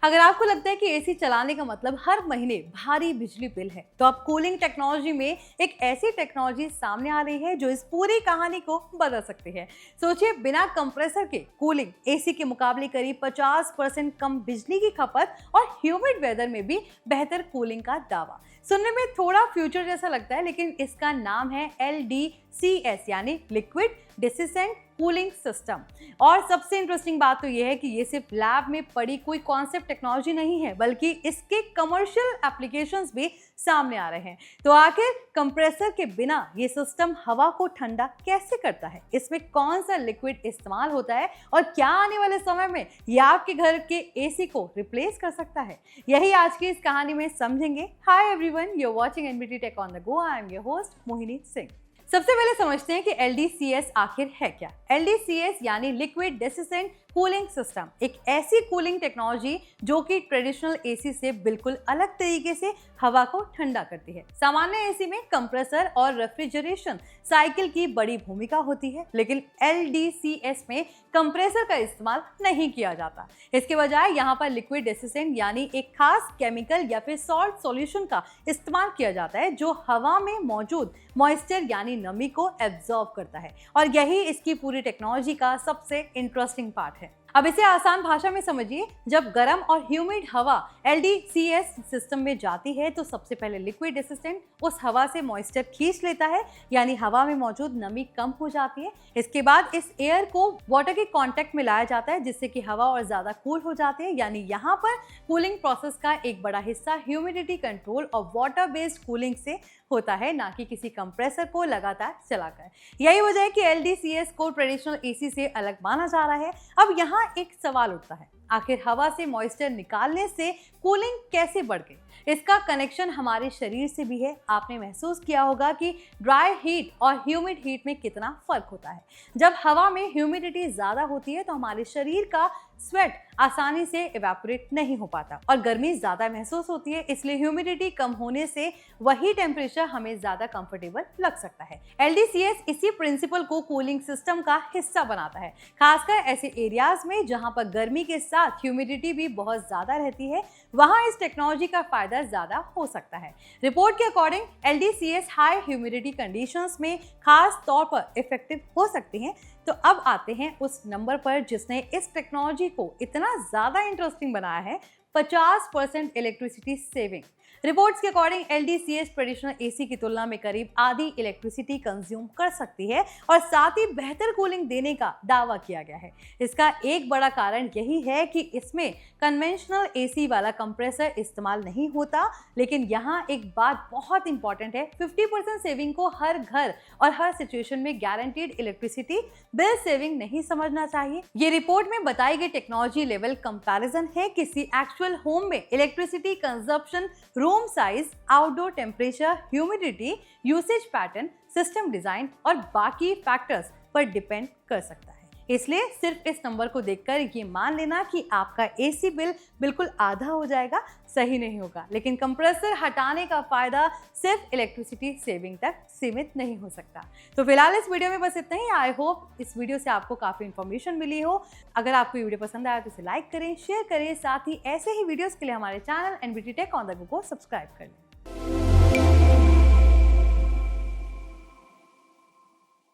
अगर आपको लगता है कि एसी चलाने का मतलब हर महीने भारी बिजली बिल है, तो अब कूलिंग टेक्नोलॉजी में एक ऐसी टेक्नोलॉजी सामने आ रही है जो इस पूरी कहानी को बदल सकती है। सोचिए, बिना कंप्रेसर के कूलिंग एसी के मुकाबले करीब 50% कम बिजली की खपत और ह्यूमिड वेदर में भी बेहतर कूलिंग का दावा। सुनने में थोड़ा फ्यूचर जैसा लगता है, लेकिन इसका नाम है LDCS यानी लिक्विड डेसिसेंट कूलिंग सिस्टम। और सबसे इंटरेस्टिंग बात तो यह है कि ये सिर्फ लैब में पड़ी कोई कॉन्सेप्ट टेक्नोलॉजी नहीं है, बल्कि इसके कमर्शियल एप्लीकेशंस भी सामने आ रहे हैं। तो आखिर कंप्रेसर के बिना ये सिस्टम हवा को ठंडा कैसे करता है, इसमें कौन सा लिक्विड इस्तेमाल होता है और क्या आने वाले समय में ये आपके घर के एसी को रिप्लेस कर सकता है, यही आज की इस कहानी में समझेंगे। Hi everyone, you are watching NBT tech on the go. I am your host Mohini Singh. सबसे पहले समझते हैं कि LDCS आखिर है क्या। LDCS यानी लिक्विड डेसिसेंट कूलिंग सिस्टम एक ऐसी कूलिंग टेक्नोलॉजी जो कि ट्रेडिशनल एसी से बिल्कुल अलग तरीके से हवा को ठंडा करती है। सामान्य एसी में कंप्रेसर और रेफ्रिजरेशन साइकिल की बड़ी भूमिका होती है, लेकिन LDCS में कंप्रेसर का इस्तेमाल नहीं किया जाता। इसके बजाय यहाँ पर लिक्विड डेसिसेंट यानी एक खास केमिकल या फिर सॉल्ट सॉल्यूशन का इस्तेमाल किया जाता है जो हवा में मौजूद मॉइस्चर यानी नमी को एब्जॉर्ब करता है, और यही इसकी पूरी टेक्नोलॉजी का सबसे इंटरेस्टिंग पार्ट है। अब इसे आसान भाषा में समझिए, जब गर्म और ह्यूमिड हवा LDCS सिस्टम में जाती है तो सबसे पहले लिक्विड डेसिसेंट उस हवा से मॉइस्चर खींच लेता है, यानी हवा में मौजूद नमी कम हो जाती है। इसके बाद इस एयर को वाटर के कांटेक्ट में लाया जाता है, जिससे कि हवा और ज्यादा कूल हो जाती है। यानी यहाँ पर कूलिंग प्रोसेस का एक बड़ा हिस्सा ह्यूमिडिटी कंट्रोल और वाटर बेस्ड कूलिंग से होता है, ना कि किसी कंप्रेसर को लगातार चलाकर। यही वजह है कि LDCS को ट्रेडिशनल एसी से अलग माना जा रहा है। अब यहाँ एक सवाल उठता है, आखिर हवा से मॉइस्चर निकालने से कूलिंग कैसे बढ़ गई? इसका कनेक्शन हमारे शरीर से भी है। आपने महसूस किया होगा कि ड्राई हीट और ह्यूमिड हीट में कितना फर्क होता है। जब हवा में ह्यूमिडिटी ज्यादा होती है तो हमारे शरीर का स्वेट आसानी से इवेपोरेट नहीं हो पाता और गर्मी ज्यादा महसूस होती है। इसलिए ह्यूमिडिटी कम होने से वही टेम्परेचर हमें ज्यादा कंफर्टेबल लग सकता है। LDCS इसी प्रिंसिपल को कूलिंग सिस्टम का हिस्सा बनाता है, खासकर ऐसे एरियाज में जहां पर गर्मी के साथ ह्यूमिडिटी भी बहुत ज्यादा रहती है। वहां इस टेक्नोलॉजी का फायदा ज्यादा हो सकता है। रिपोर्ट के according LDCS high humidity conditions में खास तौर पर इफेक्टिव हो सकते हैं। तो अब आते हैं उस नंबर पर जिसने इस टेक्नोलॉजी को इतना ज्यादा इंटरेस्टिंग बनाया है, 50% इलेक्ट्रिसिटी सेविंग। रिपोर्ट्स के अकॉर्डिंग LDCS ट्रेडिशनल एसी की तुलना में करीब आधी इलेक्ट्रिसिटी कंज्यूम कर सकती है और साथ ही बेहतर कूलिंग देने का दावा किया गया है। इसका एक बड़ा कारण यही है कि इसमें कन्वेंशनल एसी वाला कंप्रेसर इस्तेमाल नहीं होता। लेकिन यहाँ एक बात बहुत इंपॉर्टेंट है, 50% सेविंग को हर घर और हर सिचुएशन में गारंटीड इलेक्ट्रिसिटी बिल सेविंग नहीं समझना चाहिए। ये रिपोर्ट में बताई गई टेक्नोलॉजी लेवल कंपैरिजन है किसी एक्चुअल होम में electricity consumption, room size, outdoor temperature, humidity, usage pattern, system design और बाकी फैक्टर्स पर डिपेंड कर सकता है। इसलिए सिर्फ इस नंबर को देखकर ये मान लेना कि आपका एसी बिल बिल्कुल आधा हो जाएगा सही नहीं होगा। लेकिन कंप्रेसर हटाने का फायदा सिर्फ इलेक्ट्रिसिटी सेविंग तक सीमित नहीं हो सकता। तो फिलहाल इस वीडियो में बस इतना ही। आई होप इस वीडियो से आपको काफी इंफॉर्मेशन मिली हो। अगर आपको ये वीडियो पसंद आया तो इसे लाइक करें, शेयर करें। साथ ही ऐसे ही वीडियोस के लिए हमारे channel NBT tech on the go को सब्सक्राइब कर लें।